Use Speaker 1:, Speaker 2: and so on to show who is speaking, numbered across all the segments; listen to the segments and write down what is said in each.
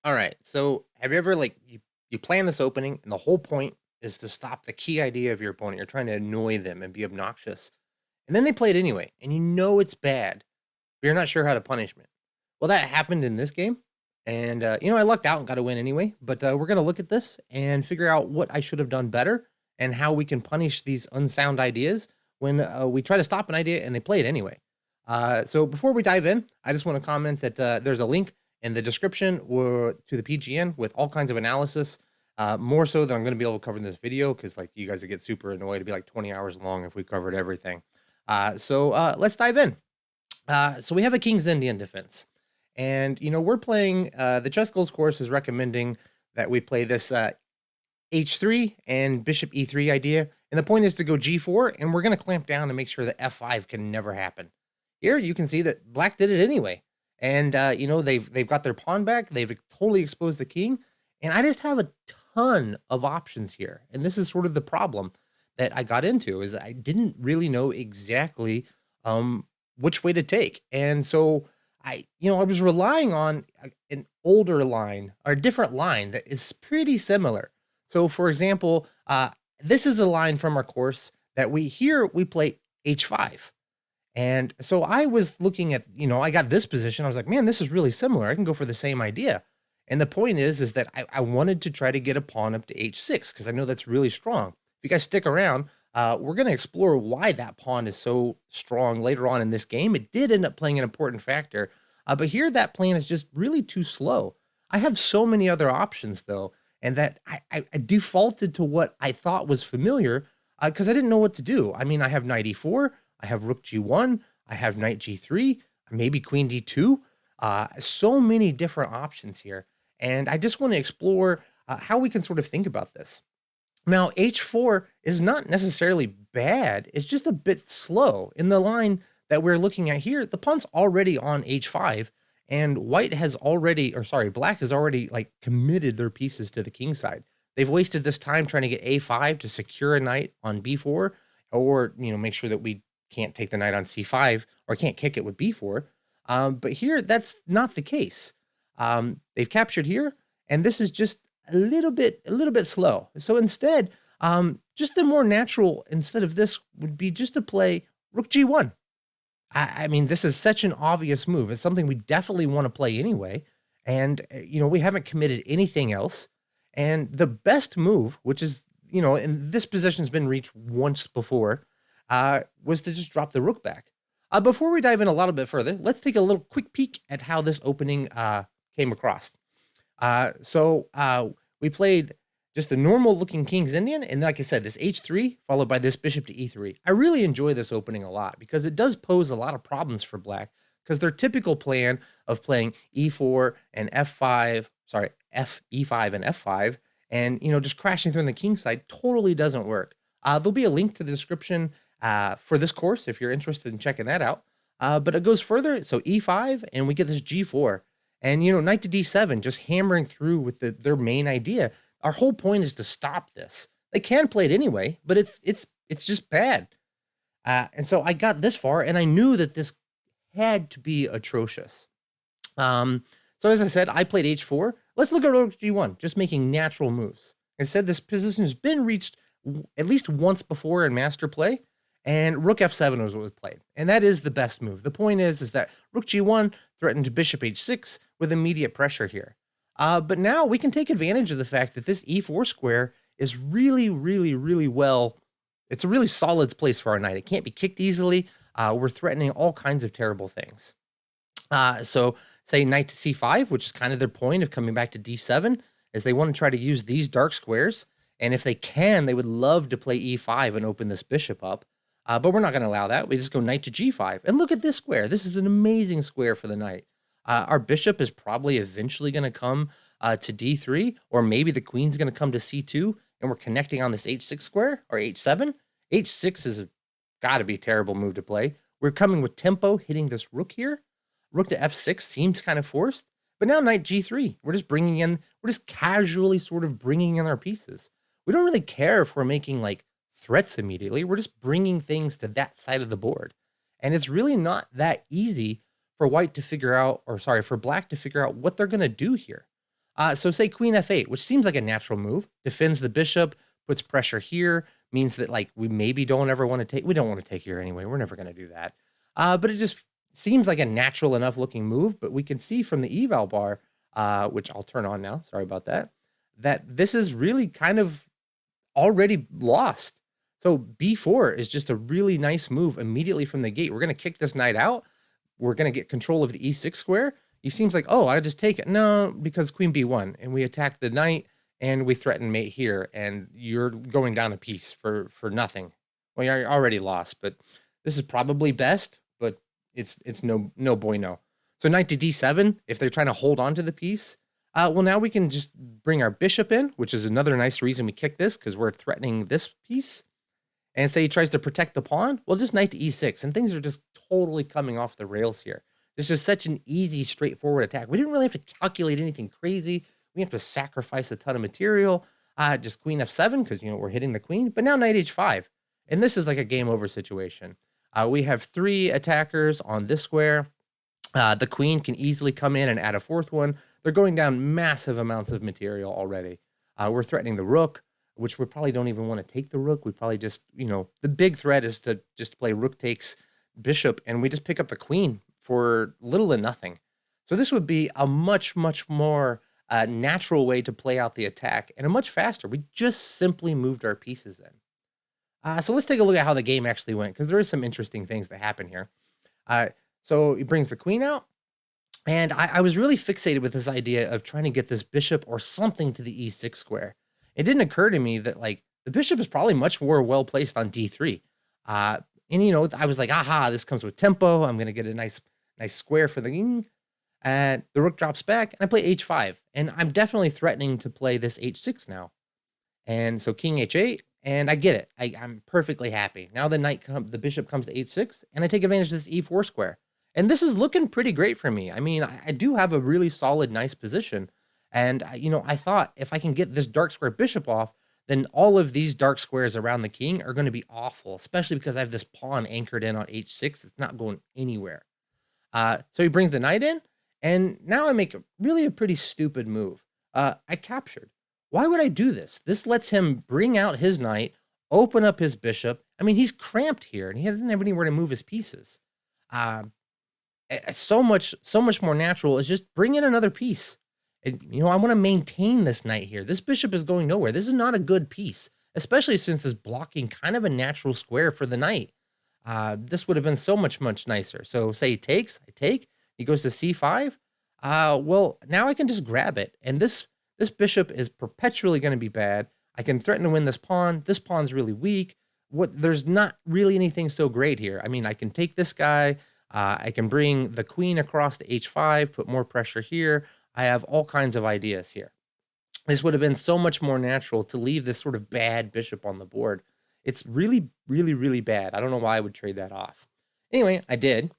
Speaker 1: All right. So have you ever you plan this opening and the whole point is to stop the key idea of your opponent. You're trying to annoy them and be obnoxious. And then they play it anyway, and you know it's bad, but you're not sure how to punish it. Well, that happened in this game. And I lucked out and got a win anyway. But we're gonna look at this and figure out what I should have done better and how we can punish these unsound ideas when we try to stop an idea and they play it anyway. So before we dive in, I just want to comment that there's a link in the description to the PGN with all kinds of analysis. More so than I'm going to be able to cover in this video because like you guys would get super annoyed. It'd be like 20 hours long if we covered everything. So let's dive in. So we have a King's Indian defense. And, we're playing, the Chess Goals course is recommending that we play this H3 and Bishop E3 idea. And the point is to go G4, and we're going to clamp down and make sure that F5 can never happen. Here you can see that Black did it anyway. And, they've got their pawn back. They've totally exposed the king. And I just have a ton of options here. And this is sort of the problem that I got into is I didn't really know exactly which way to take. And so I was relying on an older line or a different line that is pretty similar. So for example, this is a line from our course that we play H5. And so I was looking at, I got this position. I was like, man, this is really similar. I can go for the same idea. And the point is that I wanted to try to get a pawn up to H6 because I know that's really strong. If you guys stick around, we're going to explore why that pawn is so strong later on in this game. It did end up playing an important factor, but here that plan is just really too slow. I have so many other options though, and that I defaulted to what I thought was familiar because I didn't know what to do. I mean, I have knight e4, I have rook g1, I have knight g3, maybe queen d2. So many different options here, and I just want to explore how we can sort of think about this. Now, H4 is not necessarily bad. It's just a bit slow. In the line that we're looking at here, the pawn's already on H5, and Black has already like committed their pieces to the king side. They've wasted this time trying to get A5 to secure a knight on B4, or make sure that we can't take the knight on C5 or can't kick it with B4. But here, that's not the case. They've captured here, and this is just a little bit slow. So instead, just the more natural instead of this would be just to play rook g1. I mean, this is such an obvious move. It's something we definitely want to play anyway. And, we haven't committed anything else. And the best move, which is, and this position has been reached once before, was to just drop the rook back. Before we dive in a little bit further, let's take a little quick peek at how this opening came across. So we played just a normal looking King's Indian. And like I said, this H3 followed by this bishop to E3. I really enjoy this opening a lot because it does pose a lot of problems for Black because their typical plan of playing E4 and F5, F, E5 and F5, and, just crashing through on the king side totally doesn't work. There'll be a link to the description for this course if you're interested in checking that out. But it goes further. So E5, and we get this G4. And, knight to D7, just hammering through with their main idea. Our whole point is to stop this. They can play it anyway, but it's just bad. And so I got this far, and I knew that this had to be atrocious. So as I said, I played H4. Let's look at rook G1, just making natural moves. I said this position has been reached at least once before in master play, and rook F7 was what was played. And that is the best move. The point is that rook G1 threatened Bishop H6 with immediate pressure here. But now we can take advantage of the fact that this E4 square is really, really, really it's a really solid place for our knight. It can't be kicked easily. We're threatening all kinds of terrible things. So say knight to C5, which is kind of their point of coming back to D7, is they want to try to use these dark squares. And if they can, they would love to play E5 and open this bishop up. But we're not going to allow that. We just go knight to G5. And look at this square. This is an amazing square for the knight. Our bishop is probably eventually going to come to D3, or maybe the queen's going to come to C2, and we're connecting on this H6 square, or H7. H6 is got to be a terrible move to play. We're coming with tempo, hitting this rook here. Rook to F6 seems kind of forced, but now knight G3. We're just casually sort of bringing in our pieces. We don't really care if we're making like threats immediately. We're just bringing things to that side of the board. And it's really not that easy for Black to figure out what they're going to do here. So say queen f8, which seems like a natural move, defends the bishop, puts pressure here, means that like we maybe don't ever want to take, we don't want to take here anyway. We're never going to do that. But it just seems like a natural enough looking move. But we can see from the eval bar, which I'll turn on now, sorry about that, that this is really kind of already lost. So b4 is just a really nice move immediately from the gate. We're going to kick this knight out. We're going to get control of the e6 square. He seems like, oh, I just take it. No, because queen b1, and we attack the knight, and we threaten mate here, and you're going down a piece for nothing. Well, you're already lost, but this is probably best, but it's no bueno. So knight to d7, if they're trying to hold on to the piece, well, now we can just bring our bishop in, which is another nice reason we kick this, because we're threatening this piece. And say he tries to protect the pawn, well, just knight to e6, and things are just totally coming off the rails here. This is such an easy, straightforward attack. We didn't really have to calculate anything crazy. We have to sacrifice a ton of material. Just queen f7, because, we're hitting the queen. But now knight h5. And this is like a game over situation. We have 3 attackers on this square. The queen can easily come in and add a 4th one. They're going down massive amounts of material already. We're threatening the rook, which we probably don't even want to take the rook. We probably just, the big threat is to just play rook takes bishop, and we just pick up the queen for little and nothing. So this would be a much, much more natural way to play out the attack, and a much faster. We just simply moved our pieces in. So let's take a look at how the game actually went, because there is some interesting things that happen here. So he brings the queen out, and I was really fixated with this idea of trying to get this bishop or something to the e6 square. It didn't occur to me that like the bishop is probably much more well placed on d3. And I was like, aha, this comes with tempo. I'm gonna get a nice square for the king. And the rook drops back, and I play h5. And I'm definitely threatening to play this h6 now. And so king h8, and I get it. I'm perfectly happy. Now the bishop comes to h6, and I take advantage of this e4 square. And this is looking pretty great for me. I mean, I do have a really solid, nice position. And, I thought if I can get this dark square bishop off, then all of these dark squares around the king are going to be awful, especially because I have this pawn anchored in on h6. It's not going anywhere. So he brings the knight in, and now I make really a pretty stupid move. I captured. Why would I do this? This lets him bring out his knight, open up his bishop. I mean, he's cramped here, and he doesn't have anywhere to move his pieces. So much more natural is just bring in another piece. And, I want to maintain this knight here. This bishop is going nowhere. This is not a good piece, especially since it's blocking kind of a natural square for the knight. This would have been so much nicer. So say he takes, I take, he goes to c5. Well, now I can just grab it. And this bishop is perpetually going to be bad. I can threaten to win this pawn. This pawn's really weak. There's not really anything so great here. I mean, I can take this guy. I can bring the queen across to h5, put more pressure here. I have all kinds of ideas here. This would have been so much more natural to leave this sort of bad bishop on the board. It's really, really, really bad. I don't know why I would trade that off. Anyway, I did.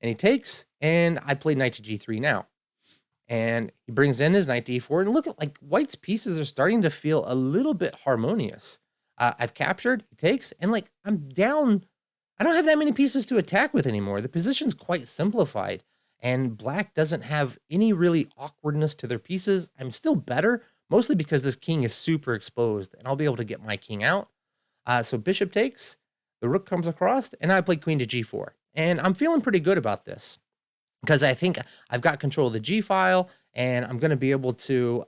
Speaker 1: And he takes, and I play knight to g3 now. And he brings in his knight to e4. And look at, like, white's pieces are starting to feel a little bit harmonious. I've captured, he takes, and, like, I'm down. I don't have that many pieces to attack with anymore. The position's quite simplified. And black doesn't have any really awkwardness to their pieces. I'm still better, mostly because this king is super exposed, and I'll be able to get my king out. So bishop takes, the rook comes across, and I play queen to g4. And I'm feeling pretty good about this, because I think I've got control of the g file, and I'm going to be able to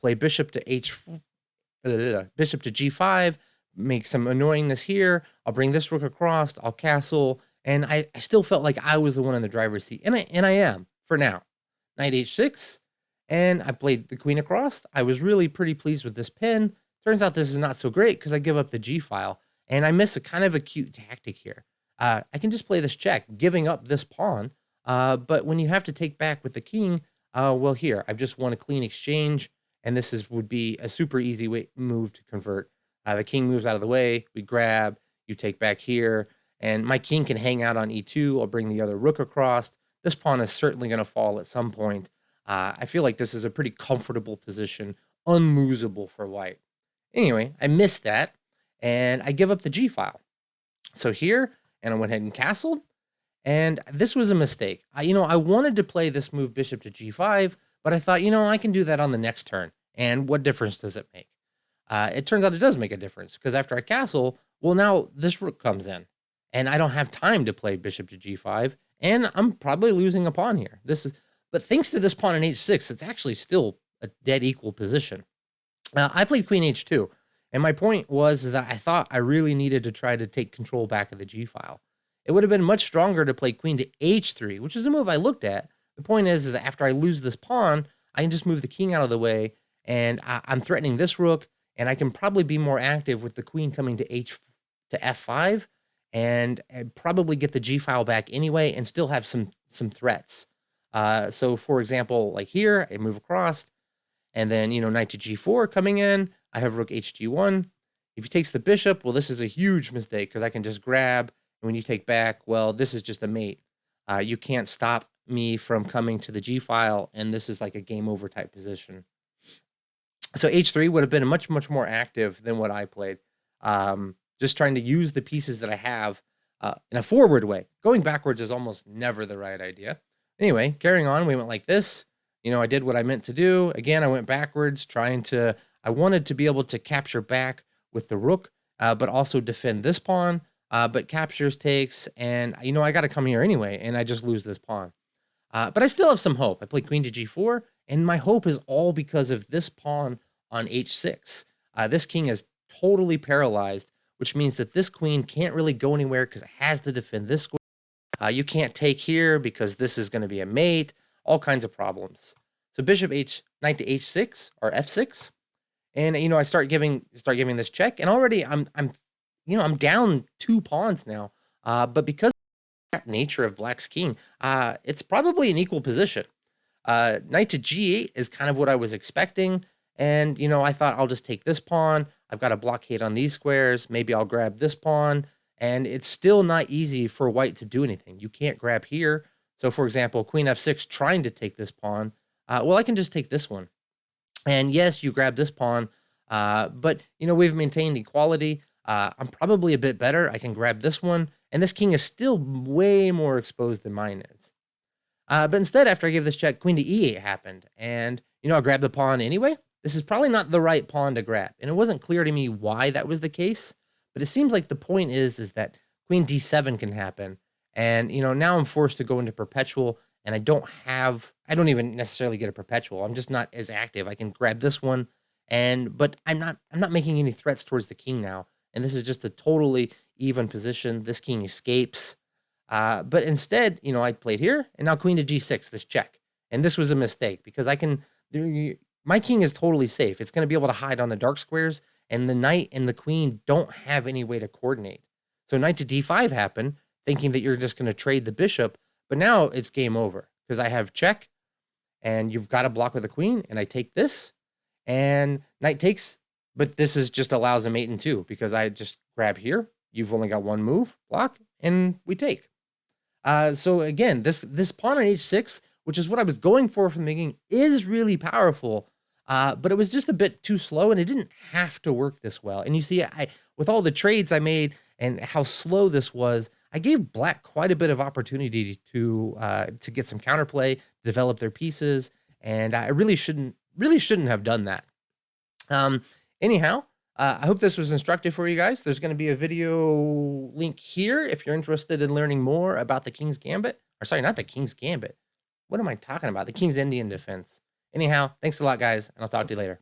Speaker 1: play bishop to bishop to g5, make some annoyingness here. I'll bring this rook across, I'll castle. And I still felt like I was the one in the driver's seat. And I am, for now. Knight h6, and I played the queen across. I was really pretty pleased with this pin. Turns out this is not so great because I give up the g-file. And I miss a kind of a cute tactic here. I can just play this check, giving up this pawn. But when you have to take back with the king, well, here, I've just won a clean exchange. And this would be a super easy move to convert. The king moves out of the way. We grab. You take back here. And my king can hang out on e2. I'll bring the other rook across. This pawn is certainly going to fall at some point. I feel like this is a pretty comfortable position, unlosable for white. Anyway, I missed that, and I give up the g-file. So here, and I went ahead and castled, and this was a mistake. I wanted to play this move bishop to g5, But I thought, I can do that on the next turn. And what difference does it make? It turns out it does make a difference, because after I castle, well, now this rook comes in, and I don't have time to play bishop to g5, and I'm probably losing a pawn here. But thanks to this pawn in h6, it's actually still a dead equal position. I played queen h2, and my point was that I thought I really needed to try to take control back of the g file. It would have been much stronger to play queen to h3, which is a move I looked at. The point is that after I lose this pawn, I can just move the king out of the way, and I'm threatening this rook, and I can probably be more active with the queen coming to f5, and probably get the g file back anyway, and still have some threats. So for example, like here, I move across, and then, knight to g4 coming in. I have rook hg1. If he takes the bishop, well, this is a huge mistake, because I can just grab, and when you take back, well, this is just a mate. You can't stop me from coming to the g file, and this is like a game over type position. So h3 would have been much, much more active than what I played. Just trying to use the pieces that I have in a forward way. Going backwards is almost never the right idea. Anyway, carrying on, we went like this. I did what I meant to do. Again, I went backwards, I wanted to be able to capture back with the rook, but also defend this pawn, but captures takes, and, I got to come here anyway, and I just lose this pawn. But I still have some hope. I played queen to g4, and my hope is all because of this pawn on h6. This king is totally paralyzed, which means that this queen can't really go anywhere because it has to defend this square. You can't take here because this is going to be a mate. All kinds of problems. So knight to h6 or f6, and I start giving this check, and already I'm down 2 pawns now. But because of the nature of Black's king, it's probably an equal position. Knight to g8 is kind of what I was expecting, and I thought I'll just take this pawn. I've got a blockade on these squares. Maybe I'll grab this pawn, and it's still not easy for white to do anything. You can't grab here. So, for example, queen f6 trying to take this pawn. Well, I can just take this one. And yes, you grab this pawn, but, we've maintained equality. I'm probably a bit better. I can grab this one, and this king is still way more exposed than mine is. But instead, after I gave this check, queen to e8 happened, and, I grabbed the pawn anyway. This is probably not the right pawn to grab, and it wasn't clear to me why that was the case, but it seems like the point is that queen d7 can happen. And, now I'm forced to go into perpetual, and I don't even necessarily get a perpetual. I'm just not as active. I can grab this one, but I'm not making any threats towards the king now. And this is just a totally even position. This king escapes. But instead, I played here, and now queen to g6, this check. And this was a mistake, because my king is totally safe. It's going to be able to hide on the dark squares, and the knight and the queen don't have any way to coordinate. So knight to d5 happened, thinking that you're just going to trade the bishop, but now it's game over, because I have check, and you've got to block with the queen, and I take this, and knight takes, but this is just allows a mate in 2, because I just grab here, you've only got one move, block, and we take. So again, this pawn on h6, which is what I was going for from the beginning, is really powerful, but it was just a bit too slow, and it didn't have to work this well. And you see, with all the trades I made and how slow this was, I gave Black quite a bit of opportunity to get some counterplay, develop their pieces, and I really shouldn't have done that. Anyhow, I hope this was instructive for you guys. There's going to be a video link here if you're interested in learning more about the King's Gambit. Or sorry, not the King's Gambit. What am I talking about? The King's Indian Defense. Anyhow, thanks a lot, guys, and I'll talk to you later.